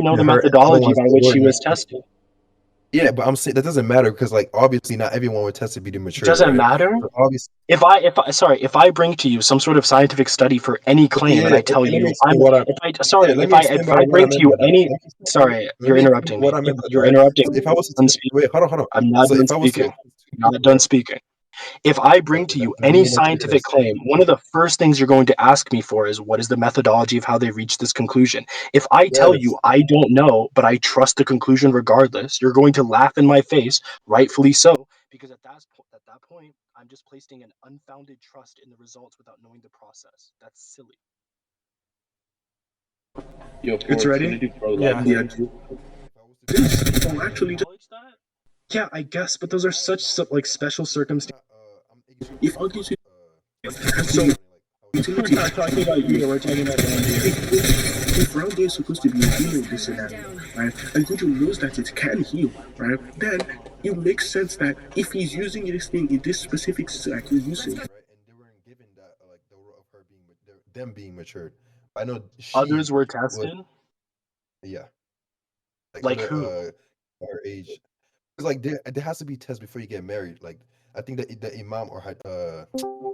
know the her. I don't methodology want to by say the which word she was mature. tested. Yeah, but I'm saying that doesn't matter because like obviously not everyone would test to be It mature, doesn't right? matter. So obviously, If I bring to you some sort of scientific study for any okay, claim, yeah, and I tell okay. Let me you explain what I. Yeah, let me explain if by I what bring I to meant you by that. any, Let me explain, sorry, let you're me explain interrupting what me. I meant by You're that. interrupting So me. if I was to I'm say, speaking. wait, hold on. I'm not So done if I was to speaking. accuse two I'm not people, done right? speaking. If I bring to you Let any me let you scientific finish. claim, one of the first things you're going to ask me for is what is the methodology of how they reached this conclusion? If I tell Yes. you I don't know, but I trust the conclusion regardless, you're going to laugh in my face, rightfully so, because at that point, I'm just placing an unfounded trust in the results without knowing the process. That's silly. Yo, It's Ford, it's gonna ready? do pro life Yeah. for Yeah. you. If I was to bring Does two the This will people, parent actually just, acknowledge that? yeah, I guess, but those are such like special I'm circumstances. not. I'm ignorant If to I'll like give you so regarding like how We're utility, not talking about you, we're talking about round here. if round is supposed to be healing this scenario, right, and Gojo knows that it can heal, right, then it makes sense that if he's using this thing in this specific like usage, right, and they weren't given that like the role of her being them being matured. I know Others she were was, tested? yeah, like Like other who? her age. It's like there has to be tests before you get married. Like I think that the imam or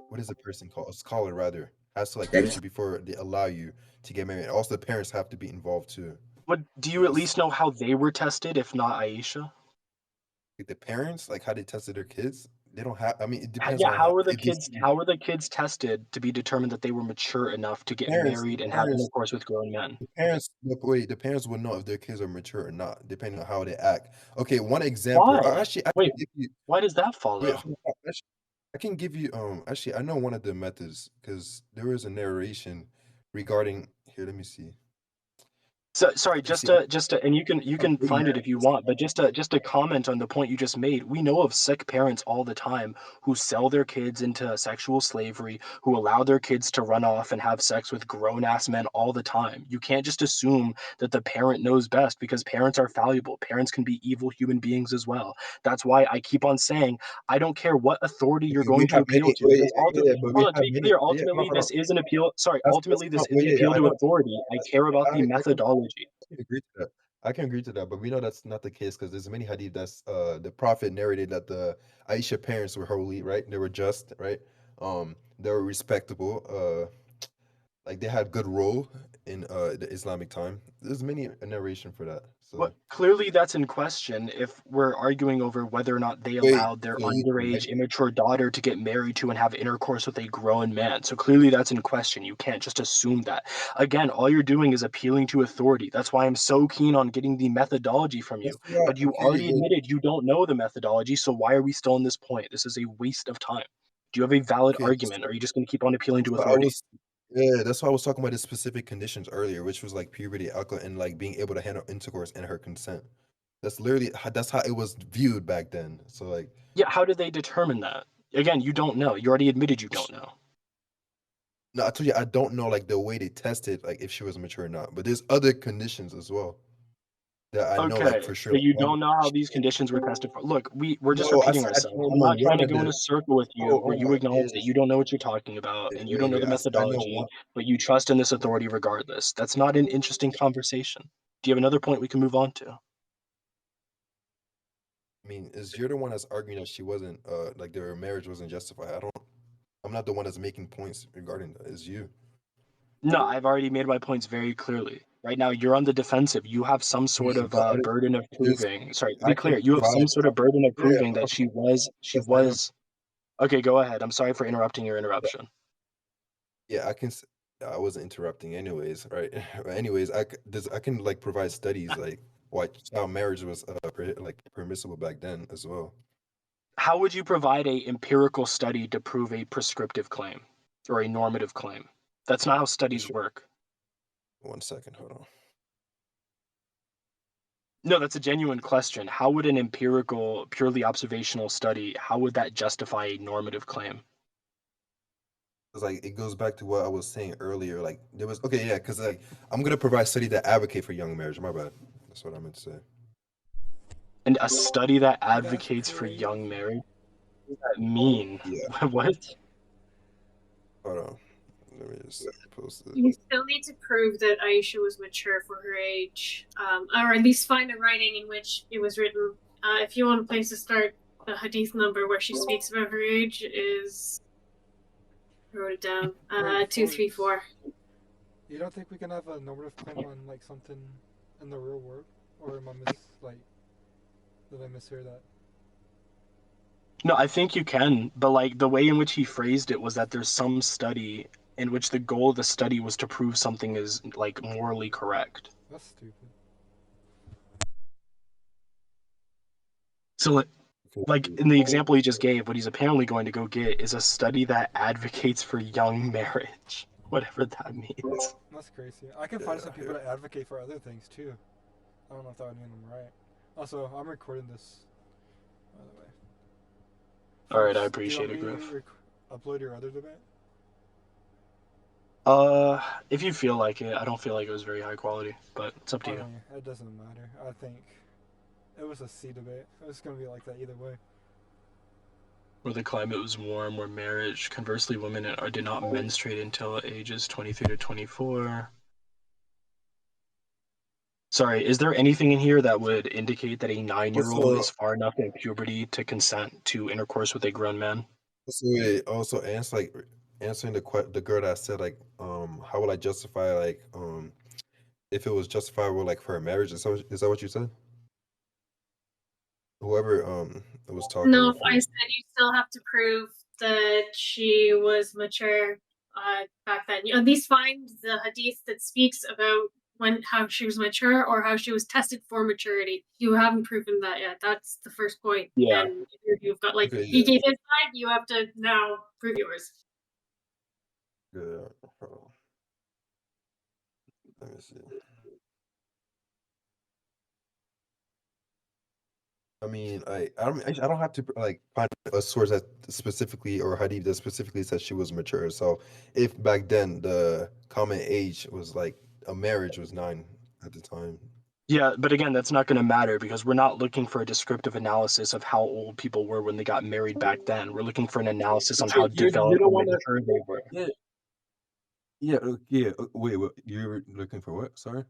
what is the person called, a scholar rather, has to like that test is you before they allow you to get married. Also, the parents have to be involved too. But do you at Yes, least know how they were tested, if not Aisha? like the parents, like how they tested their kids. They don't have. I mean, it depends Yeah, on how how were the it, they kids see how were the kids tested to be determined that they were mature enough to get parents. married and have Parents intercourse with grown men? The parents, look, wait, the parents will know if their kids are mature or not, depending on how they act. Okay, one example. Why? Actually, I Wait, can give you. why does that Wait, follow? hold on. Actually, I can give you. Actually, I know one of the methods because there was a narration regarding. Here, let me see. So sorry, You see, I'm and you I'm can getting find it married. if you want, but just to comment on the point you just made, we know of sick parents all the time who sell their kids into sexual slavery, who allow their kids to run off and have sex with grown ass men all the time. You can't just assume that the parent knows best because parents are fallible. Parents can be evil human beings as well. That's why I keep on saying I don't care what authority you're Okay, we going to have appeal many. to Wait, because yeah, ultimately, yeah, but we hold on, to have be many. clear, Yeah, ultimately hold on. this is an appeal. Sorry, That's ultimately this not. is Wait, an yeah, yeah, appeal I to know. authority. I That's, care about the I can. methodology. I can agree to that. I can agree to that, but we know that's not the case because there's many hadith that's the prophet narrated that the Aisha parents were holy, right? They were just, right? They were respectable, like they had good role in the Islamic time. There's many a narration for that. But So clearly that's in question if we're arguing over whether or not they wait, allowed their so you underage, like immature daughter to get married to and have intercourse with a grown man. So clearly that's in question. You can't just assume that. Again, all you're doing is appealing to authority. That's why I'm so keen on getting the methodology from that's you. not But you okay, already but admitted you don't know the methodology, so why are we still in this point? This is a waste of time. Do you have a valid okay, argument, or are you just going to keep on appealing to so I authority? was yeah, that's why I was talking about the specific conditions earlier, which was like puberty, alcohol, and like being able to handle intercourse and her consent. That's literally that's how it was viewed back then. So like Yeah, how did they determine that? Again, you don't know. You already admitted you don't know. no, I told you I don't know like the way they tested like if she was mature or not. But there's other conditions as well that I know like Okay, for sure. but Like you one, don't know how she these didn't. conditions were tested for. Look, we're just No, I repeating said I ourselves. don't I'm know not trying one to of go in the. a circle with you No, where you what acknowledge that is? you don't know what you're talking about and you don't know Wait. the I know methodology, one. but you trust in this authority regardless. That's not an interesting conversation. Do you have another point we can move on to? I mean, is you're the one that's arguing that she wasn't like their marriage wasn't justified. I don't. I'm not the one that's making points regarding that. It's you. No, I've already made my points very clearly. Right now, you're on the defensive. You have some I sort mean, of but burden of there's proving. Sorry, to be I clear, can you have some provide. sort of burden of Yeah, proving that she yes, I am. was. Okay, go ahead. I'm sorry for interrupting your interruption. Yeah, I can. I wasn't interrupting, anyways, right? But anyways, I can like provide studies like what how marriage was like permissible back then as well. How would you provide a empirical study to prove a prescriptive claim or a normative claim? That's not how For studies sure. work. 1 second, hold on. No, that's a genuine question. How would an empirical, purely observational study, how would that justify a normative claim? It's like it goes back to what I was saying earlier. Like there was okay, yeah, because like I'm gonna provide study that advocate for young marriage. My bad. That's what I meant to say. And a study that advocates for young marriage? What does that mean? Yeah, What? hold on. Let me just post it. You still need to prove that Aisha was mature for her age, or at least find a writing in which it was written. If you want a place to start, the hadith number where she speaks about her age is, I wrote it down, Wait, 234. you don't think we can have a normative claim on like something in the real world, or am I did I mishear that? No, I think you can, but like the way in which he phrased it was that there's some study in which the goal of the study was to prove something is like morally correct. That's stupid. So like Okay. in the example he just gave, what he's apparently going to go get is a study that advocates for young marriage, whatever that means. That's crazy. I can find Yeah, some people here. that advocate for other things too. I don't know if that would mean I'm right. Also, I'm recording this, by the way. All right, I Folks, do you appreciate want it, me to Griff. upload your other debate? If you feel like it, I don't feel like it was very high quality, but it's up to I you. mean, it doesn't matter. I think it was a C debate. It was gonna be like that either way. Where the climate was warm, where marriage, conversely, women did not menstruate until ages 23 to 24. Sorry, is there anything in here that would indicate that a 9-year-old Also, is far enough in puberty to consent to intercourse with a grown man? also answer like answering the girl that said like how will I justify like if it was justifiable like for a marriage, is that what you said? Whoever was talking No, before. I said you still have to prove that she was mature back then. You at least find the hadith that speaks about how she was mature or how she was tested for maturity. You haven't proven that yet. That's the first point. Yeah. And you've got like Okay, he yeah. gave his side, you have to now prove yours. Good. Hold on. Let me see. I mean, I don't have to like find a source that specifically or hadith that specifically says she was mature. So if back then the common age was like a marriage was 9 at the time. Yeah, but again, that's not going to matter because we're not looking for a descriptive analysis of how old people were when they got married back then. We're looking for an analysis on But how you developed don't and want to. mature they were. Yeah, yeah, yeah. Wait, what? You're looking for what? Sorry.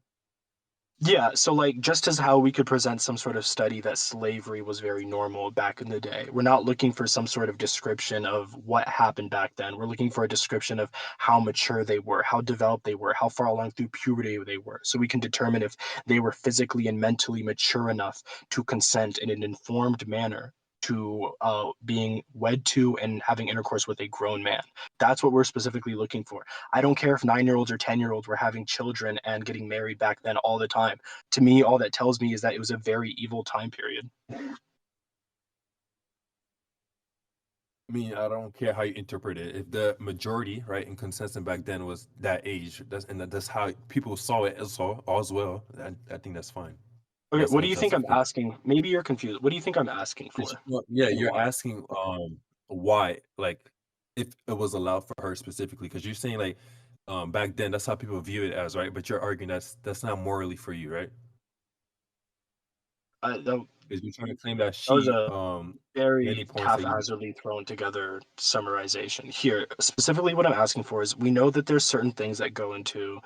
Yeah, so like just as how we could present some sort of study that slavery was very normal back in the day, we're not looking for some sort of description of what happened back then. We're looking for a description of how mature they were, how developed they were, how far along through puberty they were, so we can determine if they were physically and mentally mature enough to consent in an informed manner to being wed to and having intercourse with a grown man. That's what we're specifically looking for. I don't care if 9-year-olds or 10-year-olds were having children and getting married back then all the time. To me, all that tells me is that it was a very evil time period. I mean, I don't care how you interpret it. If the majority, right, in consensus back then was that age, that's how people saw it as well. I think that's fine. Okay, That's what no do you think I'm justification. asking? Maybe you're confused. What do you think I'm asking for Yeah, and you're why? asking why, like, if it was allowed for her specifically, because you're saying like back then that's how people view it as, right? But you're arguing that's not morally for you, right? That Because you're trying to claim that was she a many very points that you haphazardly thrown together summarization. Here, specifically, what I'm asking for is we know that there's certain things that go into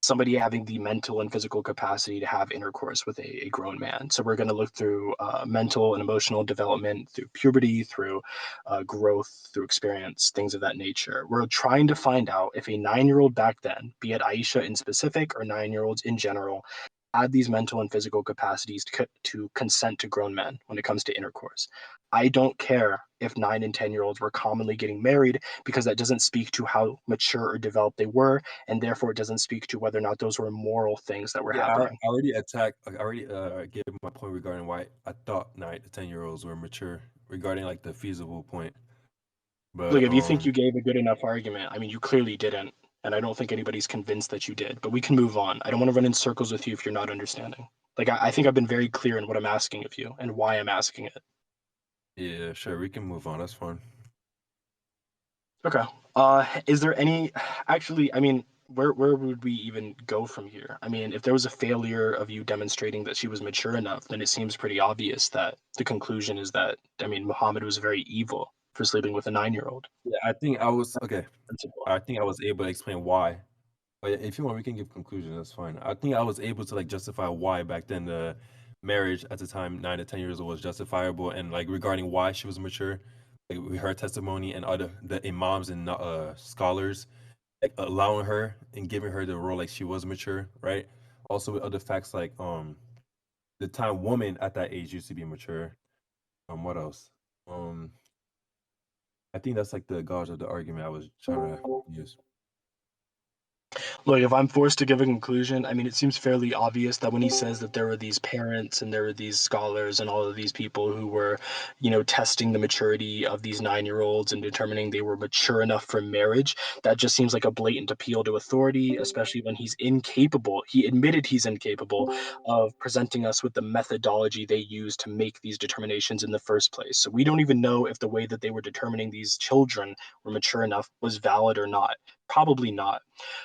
somebody having the mental and physical capacity to have intercourse with a grown man. So we're going to look through mental and emotional development, through puberty, through growth, through experience, things of that nature. We're trying to find out if a 9-year-old back then, be it Aisha in specific or 9-year-olds in general, had these mental and physical capacities to consent to grown men when it comes to intercourse. I don't care if 9 and 10-year-olds were commonly getting married because that doesn't speak to how mature or developed they were, and therefore it doesn't speak to whether or not those were moral things that were Yeah, happening. I already attacked. I already gave my point regarding why I thought 9 to 10 year olds were mature regarding like the feasible point. Look, But if you think you gave a good enough argument, I mean, you clearly didn't, and I don't think anybody's convinced that you did, but we can move on. I don't want to run in circles with you if you're not understanding. Like, I think I've been very clear in what I'm asking of you and why I'm asking it. yeah, sure, we can move on. That's fine. Okay. Is there any, actually, I mean, where would we even go from here? I mean, if there was a failure of you demonstrating that she was mature enough, then it seems pretty obvious that the conclusion is that, I mean, Muhammad was very evil. for sleeping with a 9-year-old. Yeah, I think I was okay. Principle. I think I was able to explain why. But if you want, we can give conclusion. That's fine. I think I was able to like justify why back then the marriage at the time, 9 to 10 years old, was justifiable, and like regarding why she was mature, like with her testimony and other the imams and scholars, like allowing her and giving her the role like she was mature, right? Also with other facts like the time woman at that age used to be mature. What else? Um, I think that's like the gauge of the argument I was trying to use. Look, if I'm forced to give a conclusion, I mean, it seems fairly obvious that when he says that there were these parents and there were these scholars and all of these people who were, testing the maturity of these 9-year-olds and determining they were mature enough for marriage, that just seems like a blatant appeal to authority, especially when he's incapable. He admitted he's incapable of presenting us with the methodology they used to make these determinations in the first place. So we don't even know if the way that they were determining these children were mature enough was valid or not. Probably not.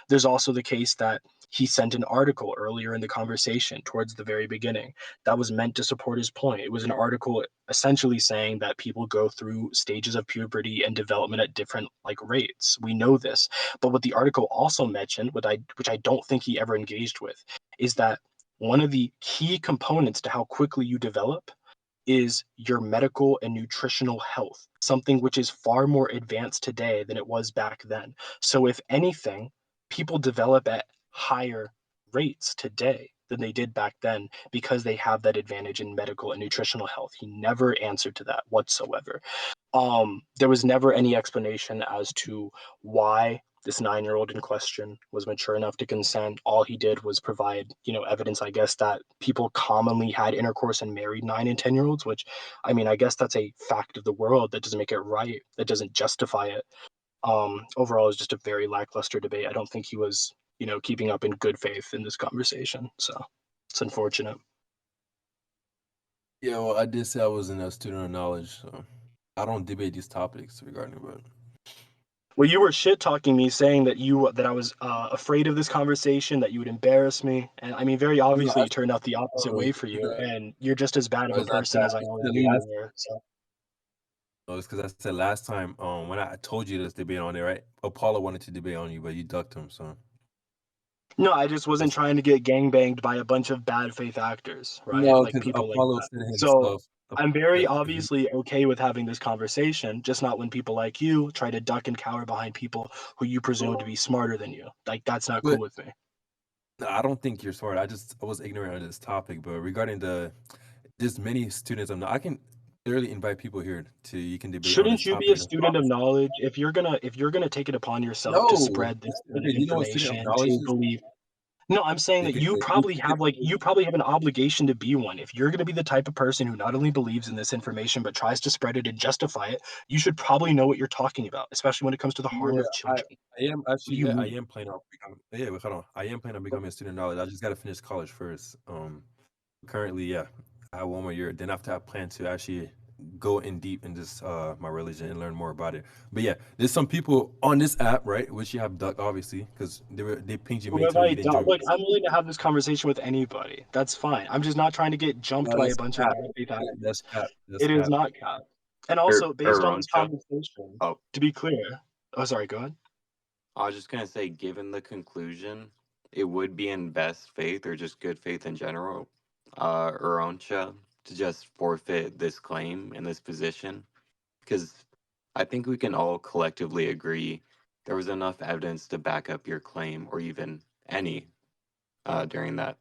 There's also the case that he sent an article earlier in the conversation towards the very beginning that was meant to support his point. It was an article essentially saying that people go through stages of puberty and development at different like rates. We know this. But what the article also mentioned, which I don't think he ever engaged with, is that one of the key components to how quickly you develop is your medical and nutritional health, something which is far more advanced today than it was back then. So, if anything, people develop at higher rates today than they did back then because they have that advantage in medical and nutritional health. He never answered to that whatsoever. There was never any explanation as to why this 9-year-old in question was mature enough to consent. All he did was provide, evidence, I guess, that people commonly had intercourse and married 9 and 10-year-olds, which, I mean, I guess that's a fact of the world. That doesn't make it right. That doesn't justify it. Overall, it's just a very lackluster debate. I don't think he was, keeping up in good faith in this conversation. So it's unfortunate. Yeah, well, I did say I wasn't a student of knowledge, so I don't debate these topics regarding but Well, you were shit talking me, saying that I was afraid of this conversation, that you would embarrass me, and I mean, very no, obviously, I it turned out the opposite way for you, and you're just as bad of a was that person as I the already knew you last were. So, no, it's because I said last time when I told you this debate on it, right? Apollo wanted to debate on you, but you ducked him, so no, I just wasn't that's trying to get gangbanged by a bunch of bad faith actors, right? no, Like because people like Apollo that. said So, himself I'm very that if you obviously okay with having this conversation, just not when people like you try to duck and cower behind people who you presume to be smarter than you. Like that's not cool but with me. no, I don't think you're smart. I was ignorant of this topic, but regarding there's many students I can clearly invite people here to you can debate on this Shouldn't you be topic. a student of knowledge if you're gonna take it upon yourself to No. spread this Okay, you know what student of information knowledge to is? believe? No, I'm saying that Okay, you wait, probably you have like you probably have an obligation to be one. If you're gonna be the type of person who not only believes in this information but tries to spread it and justify it, you should probably know what you're talking about, especially when it comes to the know heart what, of children. I am What do actually you yeah, I mean? am planning on becoming yeah, wait, hold on. I am planning on becoming a student of knowledge. I just gotta finish college first. Currently, yeah, I have one more year. Then after I plan to actually go in deep in this my religion and learn more about it. But yeah, there's some people on this app, right, which you have ducked obviously, because they pinged you Who many have times I you didn't done? join. Look, I'm willing to have this conversation with anybody. That's fine. I'm just not trying to get jumped No, by a that's bunch of cap. bad faith That's actors. cap. That's It is cap. not cap. And also, based on this Uronsha. conversation, Oh, to be clear, oh, sorry, go ahead. I was just gonna say, given the conclusion, it would be in best faith or just good faith in general, Uronsha, to just forfeit this claim and this position, because I think we can all collectively agree there was enough evidence to back up your claim, or even any, during that.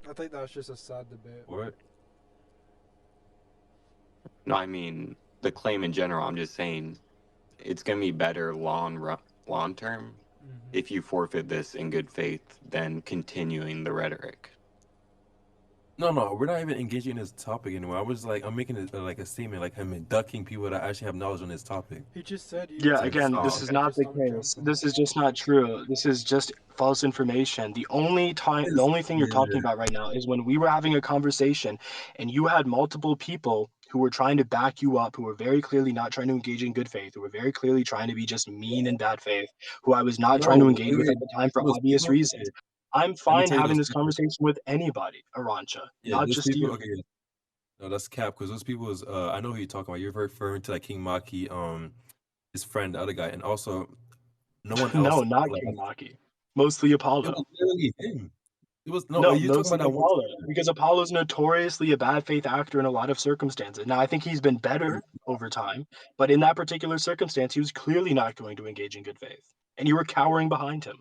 I think that's just a sad debate. What? No, I mean the claim in general. I'm just saying it's gonna be better long term Hmm. if you forfeit this in good faith than continuing the rhetoric. No, no, we're not even engaging in this topic anymore. I was like, I'm making it like a statement, like I'm ducking people that actually have knowledge on this topic. He just said you Yeah, said Like, it's again, Oh, this not. is okay. You not just the don't case. jump on This it. is just not true. This is just false information. The only thing you're talking yeah. about right now is when we were having a conversation and you had multiple people who were trying to back you up, who were very clearly not trying to engage in good faith, who were very clearly trying to be just mean and bad faith, who I was not trying to No, engage wait, with wait. at the time for Those obvious people, reasons. okay. I'm Let me fine tell you having those this people. conversation with anybody, Arancha, Yeah, not those just people. you. Okay, yeah. No, that's cap because those people is I know who you're talking about. You're referring to like King Maki, his friend, the other guy, and also no one else No, not like King Maki. Mostly it was Apollo. literally him. It was no, No, you're talking mostly about that one Apollo, time. because Apollo's notoriously a bad faith actor in a lot of circumstances. Now, I think he's been better over time, but in that particular circumstance, he was clearly not going to engage in good faith, and you were cowering behind him.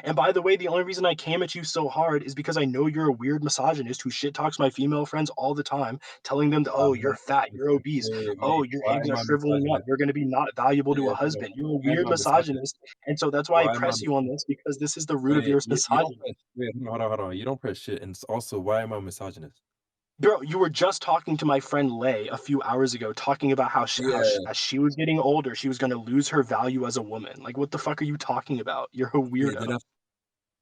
And by the way, the only reason I came at you so hard is because I know you're a weird misogynist who shit talks my female friends all the time, telling them, I'm "Oh, you're not fat, you're misogynist. obese. Wait. Oh, your Why eggs am are I shriveling up. misogynist? You're going to be not valuable to a Bro. husband. You're a Why am weird I misogynist? misogynist." And so that's why I Why am I press you on misogynist? this because this is the root of Wait, your you don't misogyny. press. Wait, hold on. You don't press shit, and also, why am I misogynist? Bro, you were just talking to my friend Lay a few hours ago, talking about Yeah, as she was getting older, she was going to lose her value as a woman. Like, what the fuck are you talking about? You're a yeah. Then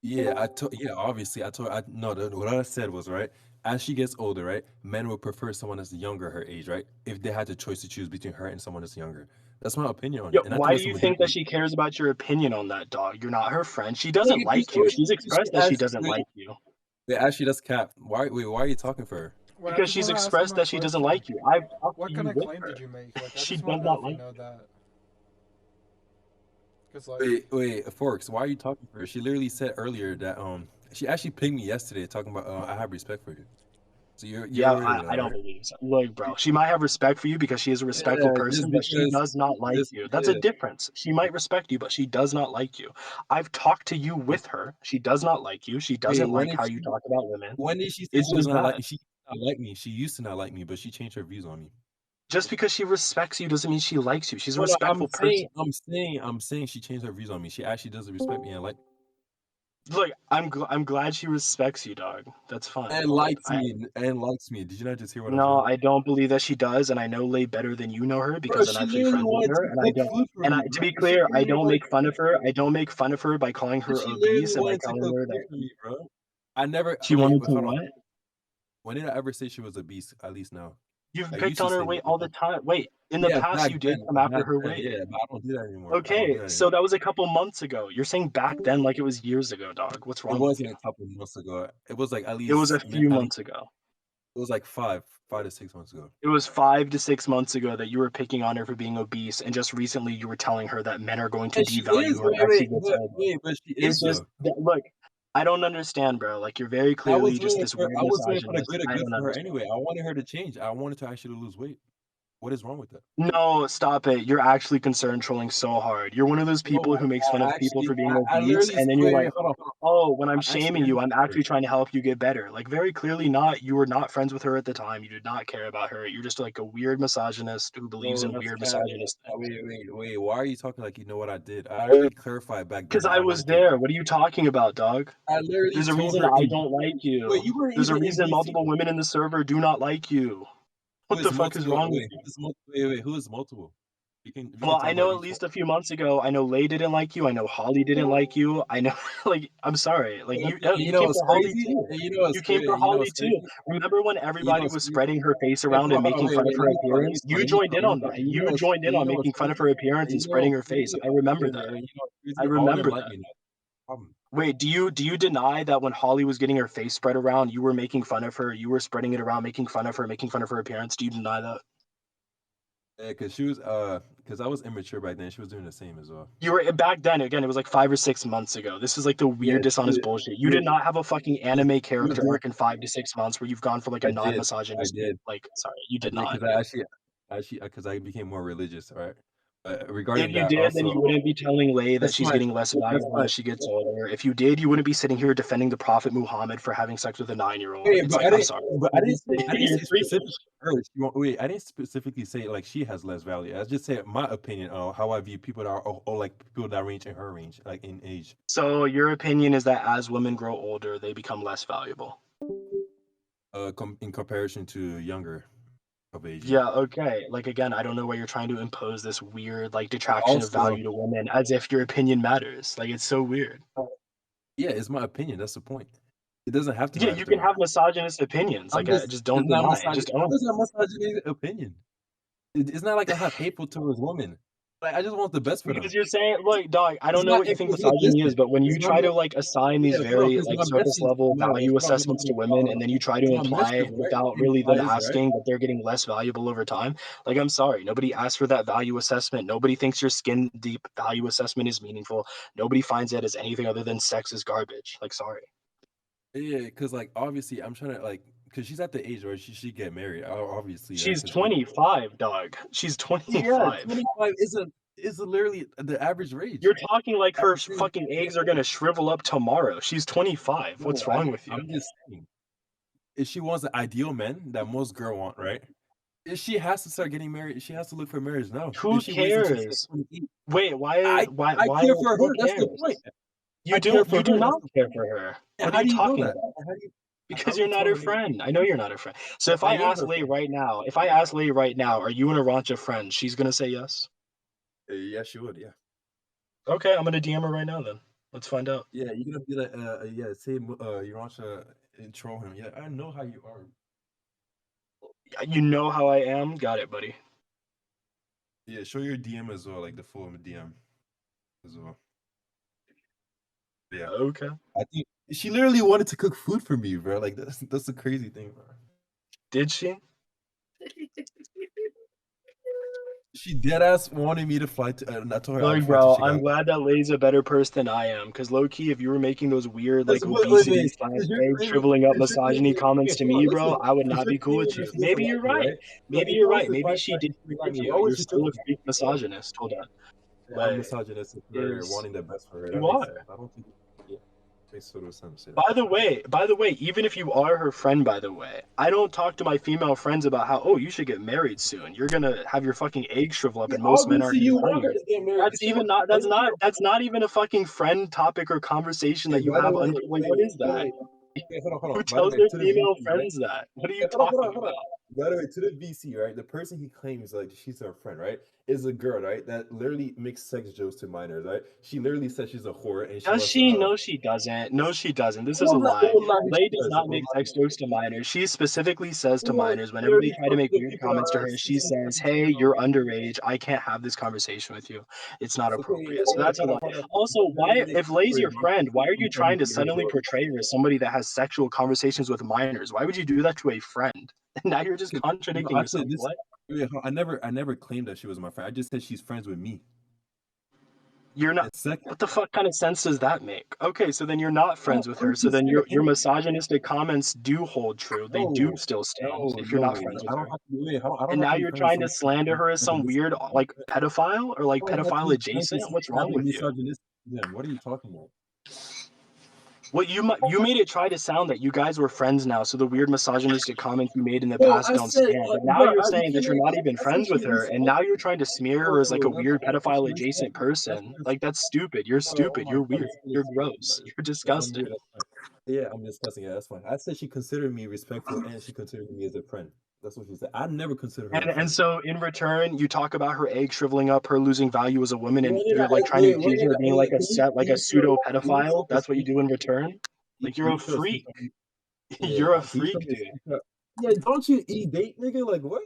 weirdo. I told. Yeah, obviously, I told. I no. What I said was right. As she gets older, right, men would prefer someone that's younger her age, right? If they had the choice to choose between her and someone that's younger, that's my opinion on Yo, it, and I think why do that's the you think that majority. she cares about your opinion on that, dog? You're not her friend. She Wait, doesn't like you. She's she expressed that she asked. doesn't like you Wait, actually, that's cap. Why are you talking for her? Wait, I because just she's want to ask him expressed a that she doesn't question. like you. I've talked to What kind you of with claim did her. you make? Like, I She just does want to know not if we like know that. Because, Forks, why are you talking for her? She literally said earlier that she actually pinged me yesterday talking about I have respect for you. So you're Yeah, aware of I that, don't right? believe so. Look, bro, she might have respect for you because she is a respectful Yeah, just person, but she because does not like just you. That's a yeah. difference. She might respect you, but she does not like you. I've talked to you with her. She does not like you. She Wait, doesn't like how you talk about women. when did she say It's she does just not like that. me? She not like me. She used to not like me, but she changed her views on me. Just because she respects you doesn't mean she likes you. She's a No, respectful person. I'm saying she changed her views on me. She actually doesn't respect me Look, I'm glad she respects you, dog. That's fine. I and likes me. Did you not just hear what I No, said? I don't believe that she does, and I know Lay better than you know her Bro, because I'm she actually literally friends with wanted her, to and I cook don't. food for And me, to bro. be She clear, I literally don't wanted make fun of her. I don't make fun of her by calling her she obese literally and by wanted to telling cook her food that for me, bro. I never she wait, wanted to hold on. what? When did I ever say she was a beast? At least now. You've I picked used to on her say weight all the time. Wait, in the yeah, past you did come after back her then, weight. yeah, but I don't do that anymore. I don't do Okay, that so anymore. that was a couple months ago. You're saying back then like it was years ago, dog. What's It wrong with you? wasn't a couple months ago. It was like It was a few at least months ago. it was like 5 to 6 months ago. It was 5 to 6 months ago that you were picking on her for being obese, and just recently you were telling her that men are going to And she devalue is her as she gets older. but she It's is just though. look, I don't understand, bro. Like you're very clearly just this weird I was doing it for the misogynist. greater I good don't for her understand. anyway. I wanted her to change. I wanted to actually lose weight. What is wrong with that? No, stop it. You're actually concerned trolling so hard. You're one of those people No, who makes fun of people for being I obese, literally and then you're wait, like, hold on. oh, when I'm I actually shaming you, I'm understood her. actually trying to help you get better. Like very clearly not. You were not friends with her at the time. You did not care about her. You're just like a weird misogynist who believes No, in that's weird cat. misogynist things. Wait. Why are you talking like you know what I did? I already clarified back then Because that I I was wanted to. there. What are you talking about, dog? I literally There's a told reason her I in. don't like Wait, you. you weren't There's a even in reason BC. multiple women in the server do not like you. Who What the is fuck is multiple? wrong with you? Who is multiple? We can Well, talk I about know at each one. least a few months ago, I know Lay didn't like you. I know Holly didn't like you. I know, like, I'm sorry. Like, And you you know came what's for Holly crazy? too. And you know what's You came crazy? for And you know Holly what's too. crazy? Remember when And you know everybody what's was crazy? spreading her face Wait, around and making fun of her appearance? You joined in on that. You know You joined in on you know what's making fun of crazy? her appearance And and spreading her face. I remember that. you know what's I crazy? All of them remember like that. me now. Problem. Wait, do you deny that when Holly was getting her face spread around, you were making fun of her? You were spreading it around, making fun of her appearance. Do you deny that? Yeah, because I was immature back then. She was doing the same as well. You were back then, again, it was like 5 or 6 months ago. This is like the Yeah, weird, dishonest bullshit. You did not have a fucking anime she was character doing. arc in 5 to 6 months where you've gone for like a I did. I non-misogynist. did. Like, sorry, you I did did not. because because I became more religious. All right. If Regarding you that, did, then also, you wouldn't be telling Lay that that's she's fine. getting less That's valuable fine. as she gets older. If you did, you wouldn't be sitting here defending the Prophet Muhammad for having sex with a 9-year-old. Wait, It's like, I'm sorry. I didn't You're say specifically freakish. her. Wait, I didn't specifically say like she has less value. I just said my opinion on how I view people that are or like people that range in her range, like in age. So your opinion is that as women grow older, they become less valuable. In comparison to younger of age, yeah. Yeah, okay. Like again, I don't know why you're trying to impose this weird like detraction of Also, value to women as if your opinion matters. Like it's so weird. yeah, it's my opinion. That's the point. It doesn't have to Yeah, matter you to can her. have misogynist opinions. Like just It's don't not deny it. Just own it. It's not misogyny opinion. It's not like I have hateful towards women. Like, I just want the best for them. Because you're saying, like, dog, I It's don't know not what you think because look, misogyny is, listen, but when you it's not try to my like assign these yeah, hold on, very because like my surface message level no, value hold assessments to on, hold women, on. and then you try to My imply message, it right, without really them implies, right? asking that they're getting less valuable over time, like, I'm sorry, nobody asked for that value assessment. Nobody thinks your skin deep value assessment is meaningful. Nobody finds it as anything other than sex is garbage. Like, sorry. Yeah, because like obviously I'm trying to like because she's at the age where she should get married, obviously, right? She's Because like 25, dog. She's yeah, 25. 25 is literally the average age. You're talking like her Average age. fucking eggs are gonna shrivel up tomorrow. She's 25. No, What's wrong with you? I'm just saying, if she wants the ideal man that most girl want, right? If she has to start getting married, she has to look for marriage now. Who If she waits until she's like cares? 28, Wait, I care for who her. That's the cares? point. You I care don't for you do her. That's not the care for her. yeah, What are how you do you know talking that? about? How do you I Because you're already not told her her name. friend. I know you're not her friend. So if I I am ask her Lay friend. right now, if I ask Lay right now, are you and Uronsha friends? She's gonna say yes. Yeah, she would. Yeah, Okay, I'm gonna DM her right now then. Let's find out. yeah. You're gonna be like, yeah. Say, Uronsha, intro him. Yeah, I know how you are. You know how I am? Got it, buddy. Yeah, show your DM as well, like the full DM as well. Yeah, Okay. I think she literally wanted to cook food for me, bro. Like that's the crazy thing, bro. Did she? She dead ass wanted me to fly to. I told her I'll Look, fly to bro, I'm Chicago. glad that Lay's a better person than I am. Cause low key, if you were making those weird Because like obesity slash egg shriveling up misogyny comments wait, to hold on, me, listen. bro, I would Because not you're be cool claiming with that you. she doesn't Maybe like you're me, right. right? So Maybe if you're you want right. to Maybe fight she that did she doesn't like like me, you. why would You're she still cook a for me? freak misogynist. Hold on. Yeah, I'm Lay misogynist for is wanting the best for her. That you makes are. sense. I don't think. Yeah, makes total sense. Yeah. By the way, even if you are her friend, by the way, I don't talk to my female friends about how, oh, you should get married soon. You're gonna have your fucking egg shrivel up Yeah, and most men obviously aren't gonna you tell want her you. to get married That's because she even wants. not Are that's you not sure? that's not even a fucking friend topic or conversation Hey, that you by the have way, under like what is that? hold Who on. By the tells way, their to the female VC, right? friends that? What are you Yeah, talking hold on. about? By the way, to the VC, right? The person he claims like she's her friend, right? Is a girl, right? That literally makes sex jokes to minors, right? She literally says she's a whore and she Does wants to she? No, she doesn't. No, she doesn't. This is a lie. wallahi she Lay does does. not make Wallahi sex she jokes does. to minors. She specifically says to Bro, minors, she whenever they literally try to talks make to weird people that comments to are her, she 16, says, 17 "Hey, years old. you're underage. I can't have this conversation with you. It's not Okay, appropriate." So that's a lie. Also, why, if Lay's your friend, why are you trying to suddenly portray her as somebody that has sexual conversations with minors? Why would you do that to a friend? And now you're just Okay, no, contradicting I said yourself. this. What? Wait, I never claimed that she was my friend. I just said she's friends with me. You're not. And second, What the fuck kind of sense does that make? Okay, so then you're not no, friends with I'm her. So just then saying your any misogynistic comments do hold true. They do no, still stand no, if you're no, not friends I with don't her. have to wait. I don't And have now to be you're friends with trying to someone slander her as some misogynistic. weird like pedophile or like I don't have to pedophile be friends with adjacent. someone What's that have wrong a with you? misogynistic. Then what are you talking about? What you made it try to sound that you guys were friends now, so the weird misogynistic comments you made in the Bro, past I don't said, stand. But now bro, you're you saying that can't you're make. not even I said friends she with her, and respect. now you're trying to smear her as like a Bro, weird I said she pedophile respect adjacent me. That's person. what Like that's stupid. You're oh stupid. my You're god, weird. it's really You're stupid. gross. You're I'm disgusting. weird. That's fine. Yeah, I'm discussing it. That's fine. I said she considered me respectful and she considered me as a friend. That's what she said. I never considered her a And friend. so in return, you talk about her egg shriveling up, her losing value as a woman, and When did you're I like trying to wait? When accuse did her I of being like wait? a set like a pseudo pedophile. That's what you do in return. Like Can you're you a show a freak. screenshot? Yeah, You're a can you show freak, me a dude. screenshot? Yeah, don't you eat date, nigga? Like what?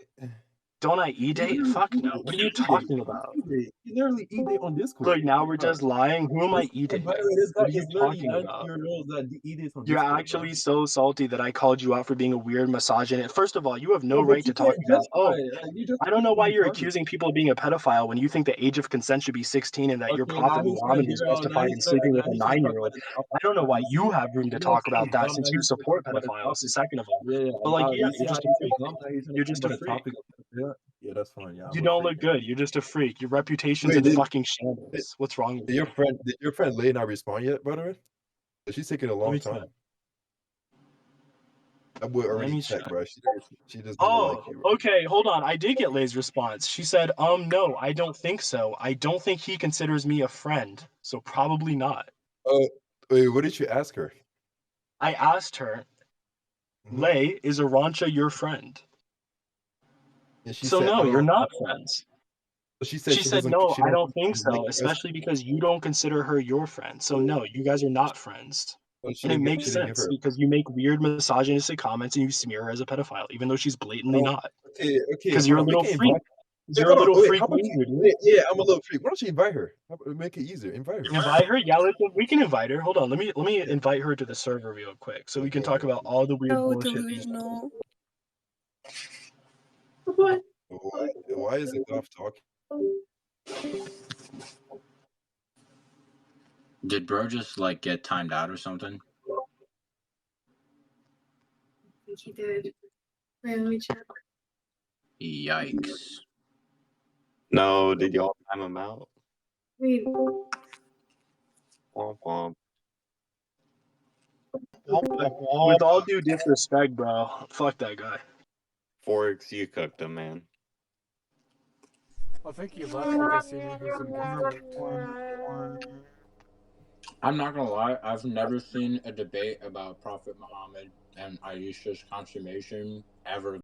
Don't I You e-date? literally Fuck eat no. What are you date. talking about? You literally eat date on Discord. Look, now we're Bro, just lying. Who am I and by the e-dating? way, this guy What are you is literally talking 19 about? years old that eat dates on You're Discord, bro. actually so salty that I called you out for being a weird misogynist. First of all, you have no No, but right you to talk can't about, justify oh, it. Like, you just I don't know people why you're retarded. accusing people of being a pedophile when you think the age of consent should be 16 and that your Okay, now prophet he's trying to Muhammad here was out. justified in sleeping with Now a he's trying to talk about 9-year-old. the topic I don't know of why VC. you have room to You know, talk about he's that dumb. since Now you he's trying to talk support about the pedophiles, topic. second of all. Yeah, But like, yeah, you see you're how just a he's so freak. dumb? Now he's trying to You're talk just a about the freak. topic. Yeah, that's fine. Yeah, You I'm a don't freak look then. good. You're just a freak. Your reputation's Wait, in did, fucking did shambles. What's wrong with did you? your friend Lay not respond yet, by the way? She's taking a Let long me check. time. I would Let already me check, check. bro. She doesn't even Oh, like you, bro. okay. Hold on. I did get Lay's response. She said, no, I don't think so. I don't think he considers me a friend. So probably not. Oh, wait, what did you ask her? I asked her, Hmm. Lay, is Uronsha your friend? And she So said, I no, don't you're know. not friends. She said She said, no, she I don't don't think think you like so, her. especially because you don't consider her your friend. So no, you guys are not friends. So And it makes she didn't give sense her. because you make weird misogynistic comments and you smear her as a pedophile, even though she's blatantly Oh, not. okay, Because hold you're a on. We little can invite. freak. Wait, You're a hold on. little Wait, freak how about you? easier, dude. Wait, yeah, I'm a little freak. Why don't you invite her? Make it easier. Invite her. Invite her? Yeah, we can invite her. Hold on, let me Yeah. invite her to the server real quick so we can Okay, talk about okay. all the weird So bullshit that you said. delusional. What? Why is the golf talking? Did bro just like get timed out or something? I think he did. Wait, let me check. Yikes. No, did y'all time him out? Wait, Womp womp. With all due disrespect, bro, fuck that guy. Forex, you cooked him, man. I think he left because he knew he was gonna get cooked. I'm not gonna lie, I've never seen a debate about Prophet Muhammad and Aisha's consummation ever